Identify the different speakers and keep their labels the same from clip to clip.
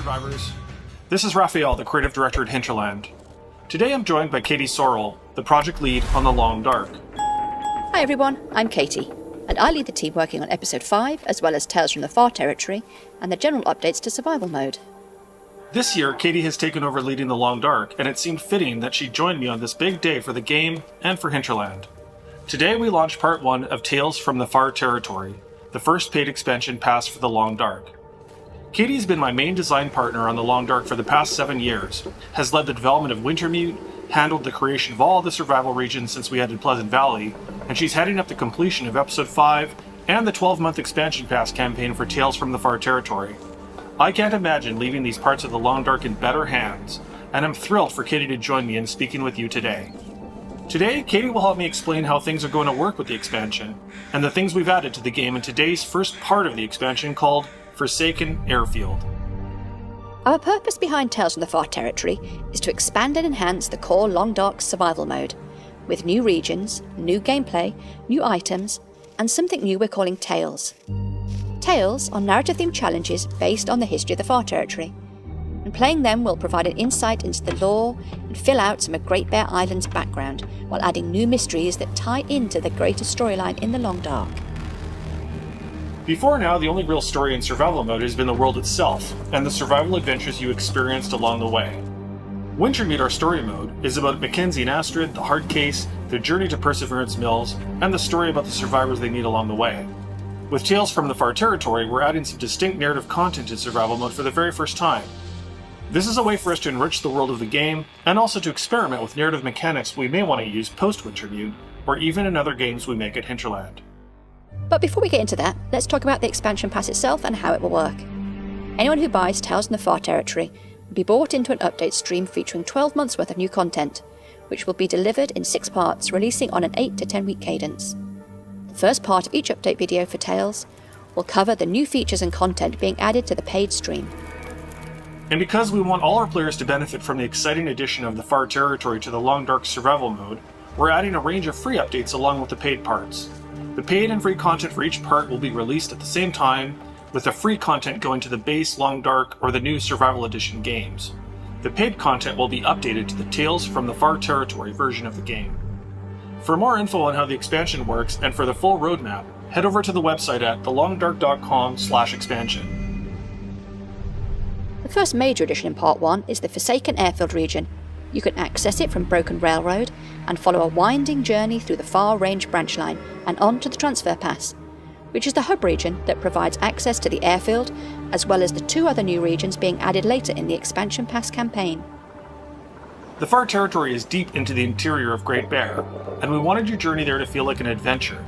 Speaker 1: survivors. This is Raphael, the creative director at Hinterland. Today I'm joined by Katie Sorrell, the project lead on The Long Dark.
Speaker 2: Hi everyone, I'm Katie, and I lead the team working on Episode 5, as well as Tales from the Far Territory, and the general updates to Survival Mode.
Speaker 1: This year, Katie has taken over leading The Long Dark, and it seemed fitting that she joined me on this big day for the game and for Hinterland. Today we launch Part 1 of Tales from the Far Territory, the first paid expansion pass for The Long Dark. Katie's been my main design partner on The Long Dark for the past 7 years, has led the development of Wintermute, handled the creation of all the survival regions since we added Pleasant Valley, and she's heading up the completion of Episode 5 and the 12-month expansion pass campaign for Tales from the Far Territory. I can't imagine leaving these parts of The Long Dark in better hands, and I'm thrilled for Katie to join me in speaking with you today. Today, Katie will help me explain how things are going to work with the expansion, and the things we've added to the game in today's first part of the expansion called Forsaken Airfield.
Speaker 2: Our purpose behind Tales from the Far Territory is to expand and enhance the core Long Dark survival mode, with new regions, new gameplay, new items, and something new we're calling Tales. Tales are narrative-themed challenges based on the history of the Far Territory, and playing them will provide an insight into the lore and fill out some of Great Bear Island's background, while adding new mysteries that tie into the greater storyline in the Long Dark.
Speaker 1: Before now, the only real story in survival mode has been the world itself, and the survival adventures you experienced along the way. Wintermute, our story mode, is about Mackenzie and Astrid, the hard case, the journey to Perseverance Mills, and the story about the survivors they meet along the way. With Tales from the Far Territory, we're adding some distinct narrative content to survival mode for the very first time. This is a way for us to enrich the world of the game, and also to experiment with narrative mechanics we may want to use post-Wintermute, or even in other games we make at Hinterland.
Speaker 2: But before we get into that, let's talk about the expansion pass itself and how it will work. Anyone who buys Tales from the Far Territory will be brought into an update stream featuring 12 months worth of new content, which will be delivered in 6 parts, releasing on an 8 to 10 week cadence. The first part of each update video for Tales will cover the new features and content being added to the paid stream.
Speaker 1: And because we want all our players to benefit from the exciting addition of the Far Territory to the Long Dark survival mode, we're adding a range of free updates along with the paid parts. The paid and free content for each part will be released at the same time, with the free content going to the base Long Dark or the new Survival Edition games. The paid content will be updated to the Tales from the Far Territory version of the game. For more info on how the expansion works and for the full roadmap, head over to the website at thelongdark.com/expansion.
Speaker 2: The first major addition in Part 1 is the Forsaken Airfield region. You can access it from Broken Railroad and follow a winding journey through the Far Range branch line and on to the Transfer Pass, which is the hub region that provides access to the airfield, as well as the 2 other new regions being added later in the Expansion Pass campaign.
Speaker 1: The Far Territory is deep into the interior of Great Bear, and we wanted your journey there to feel like an adventure.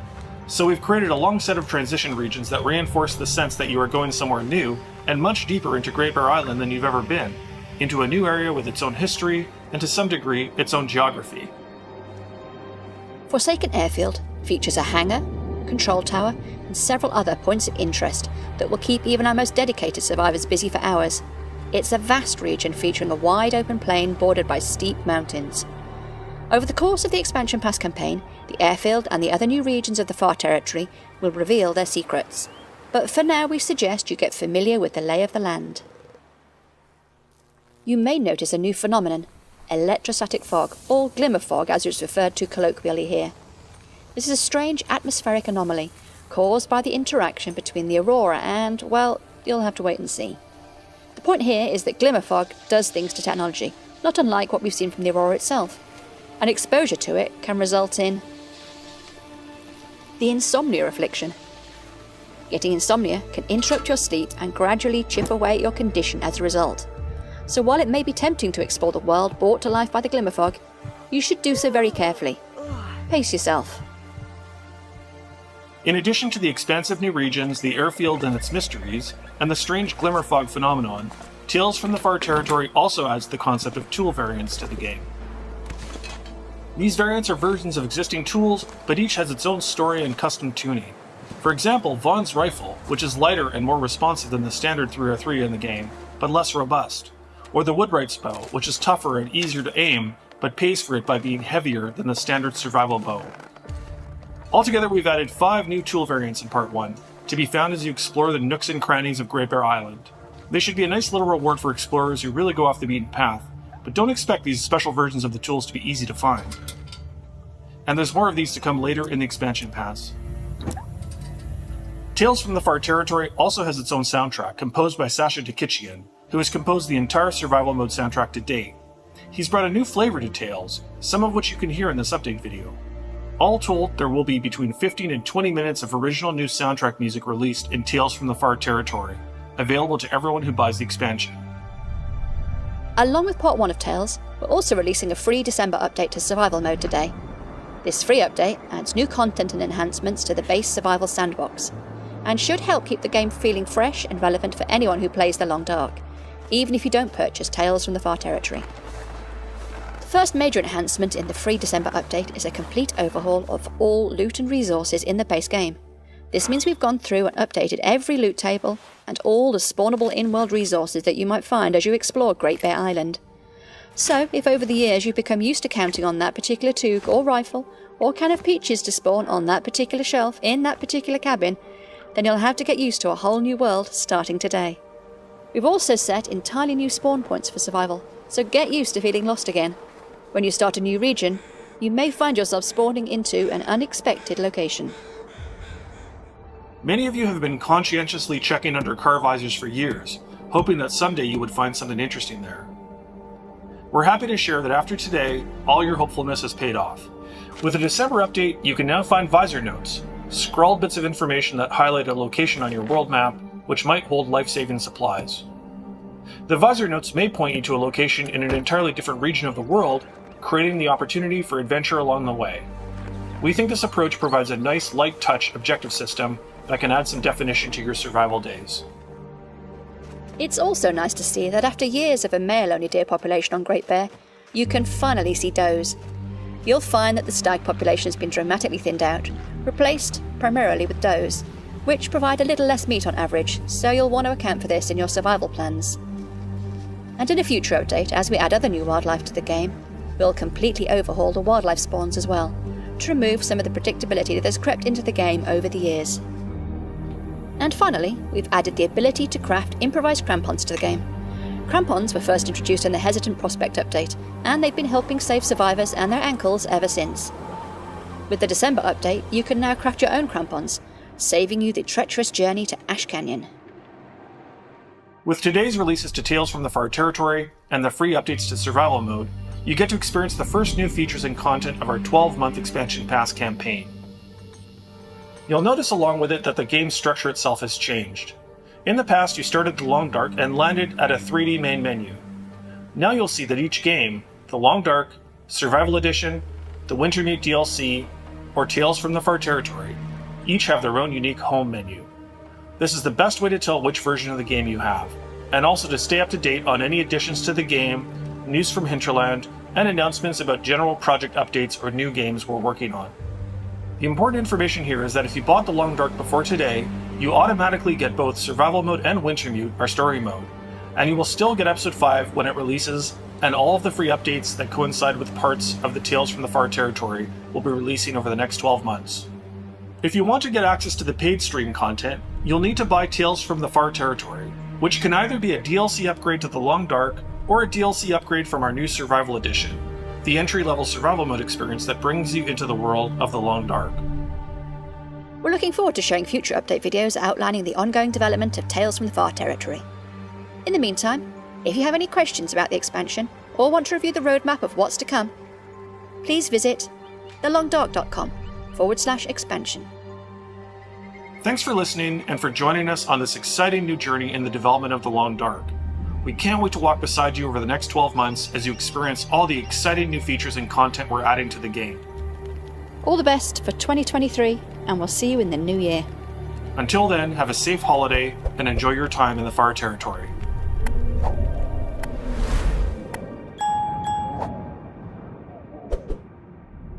Speaker 1: So we've created a long set of transition regions that reinforce the sense that you are going somewhere new and much deeper into Great Bear Island than you've ever been, into a new area with its own history and to some degree its own geography.
Speaker 2: Forsaken Airfield features a hangar, control tower, and several other points of interest that will keep even our most dedicated survivors busy for hours. It's a vast region featuring a wide open plain bordered by steep mountains. Over the course of the Expansion Pass campaign, the airfield and the other new regions of the Far Territory will reveal their secrets. But for now we suggest you get familiar with the lay of the land. You may notice a new phenomenon, electrostatic fog, or glimmer fog as it's referred to colloquially here. This is a strange atmospheric anomaly caused by the interaction between the aurora and, well, you'll have to wait and see. The point here is that glimmer fog does things to technology, not unlike what we've seen from the aurora itself. And exposure to it can result in the insomnia affliction. Getting insomnia can interrupt your sleep and gradually chip away at your condition as a result. So while it may be tempting to explore the world brought to life by the glimmer fog, you should do so very carefully. Pace yourself.
Speaker 1: In addition to the expansive new regions, the airfield and its mysteries, and the strange glimmer fog phenomenon, Tales from the Far Territory also adds the concept of tool variants to the game. These variants are versions of existing tools, but each has its own story and custom tuning. For example, Vaughn's rifle, which is lighter and more responsive than the standard 303 in the game, but less robust. Or the Woodwright's bow, which is tougher and easier to aim, but pays for it by being heavier than the standard survival bow. Altogether, we've added 5 new tool variants in Part 1, to be found as you explore the nooks and crannies of Great Bear Island. They should be a nice little reward for explorers who really go off the beaten path, but don't expect these special versions of the tools to be easy to find. And there's more of these to come later in the expansion pass. Tales from the Far Territory also has its own soundtrack, composed by Sasha Dikichian, who has composed the entire survival mode soundtrack to date. He's brought a new flavor to Tales, some of which you can hear in this update video. All told, there will be between 15 and 20 minutes of original new soundtrack music released in Tales from the Far Territory, available to everyone who buys the expansion.
Speaker 2: Along with Part 1 of Tales, we're also releasing a free December update to Survival Mode today. This free update adds new content and enhancements to the base survival sandbox, and should help keep the game feeling fresh and relevant for anyone who plays the Long Dark, even if you don't purchase Tales from the Far Territory. The first major enhancement in the free December update is a complete overhaul of all loot and resources in the base game. This means we've gone through and updated every loot table and all the spawnable in-world resources that you might find as you explore Great Bear Island. So, if over the years you've become used to counting on that particular toque or rifle or can of peaches to spawn on that particular shelf in that particular cabin, then you'll have to get used to a whole new world starting today. We've also set entirely new spawn points for survival, so get used to feeling lost again. When you start a new region, you may find yourself spawning into an unexpected location.
Speaker 1: Many of you have been conscientiously checking under car visors for years, hoping that someday you would find something interesting there. We're happy to share that after today, all your hopefulness has paid off. With the December update, you can now find visor notes, scrawled bits of information that highlight a location on your world map, which might hold life-saving supplies. The visor notes may point you to a location in an entirely different region of the world, creating the opportunity for adventure along the way. We think this approach provides a nice light touch objective system that can add some definition to your survival days.
Speaker 2: It's also nice to see that after years of a male-only deer population on Great Bear, you can finally see does. You'll find that the stag population has been dramatically thinned out, replaced primarily with does, which provide a little less meat on average, so you'll want to account for this in your survival plans. And in a future update, as we add other new wildlife to the game, we'll completely overhaul the wildlife spawns as well, to remove some of the predictability that has crept into the game over the years. And finally, we've added the ability to craft improvised crampons to the game. Crampons were first introduced in the Hesitant Prospect update, and they've been helping save survivors and their ankles ever since. With the December update, you can now craft your own crampons, saving you the treacherous journey to Ash Canyon.
Speaker 1: With today's releases to Tales from the Far Territory and the free updates to Survival Mode, you get to experience the first new features and content of our 12-month expansion pass campaign. You'll notice along with it that the game structure itself has changed. In the past, you started the Long Dark and landed at a 3D main menu. Now you'll see that each game, the Long Dark, Survival Edition, the Wintermute DLC, or Tales from the Far Territory, each have their own unique home menu. This is the best way to tell which version of the game you have, and also to stay up to date on any additions to the game, news from Hinterland, and announcements about general project updates or new games we're working on. The important information here is that if you bought the Long Dark before today, you automatically get both Survival Mode and Wintermute, our story mode, and you will still get Episode 5 when it releases, and all of the free updates that coincide with parts of the Tales from the Far Territory will be releasing over the next 12 months. If you want to get access to the paid stream content, you'll need to buy Tales from the Far Territory, which can either be a DLC upgrade to the Long Dark or a DLC upgrade from our new Survival Edition, the entry-level survival mode experience that brings you into the world of the Long Dark.
Speaker 2: We're looking forward to showing future update videos outlining the ongoing development of Tales from the Far Territory. In the meantime, if you have any questions about the expansion or want to review the roadmap of what's to come, please visit thelongdark.com/expansion.
Speaker 1: Thanks for listening and for joining us on this exciting new journey in the development of the Long Dark. We can't wait to walk beside you over the next 12 months as you experience all the exciting new features and content we're adding to the game.
Speaker 2: All the best for 2023, and we'll see you in the new year.
Speaker 1: Until then, have a safe holiday and enjoy your time in the Far Territory.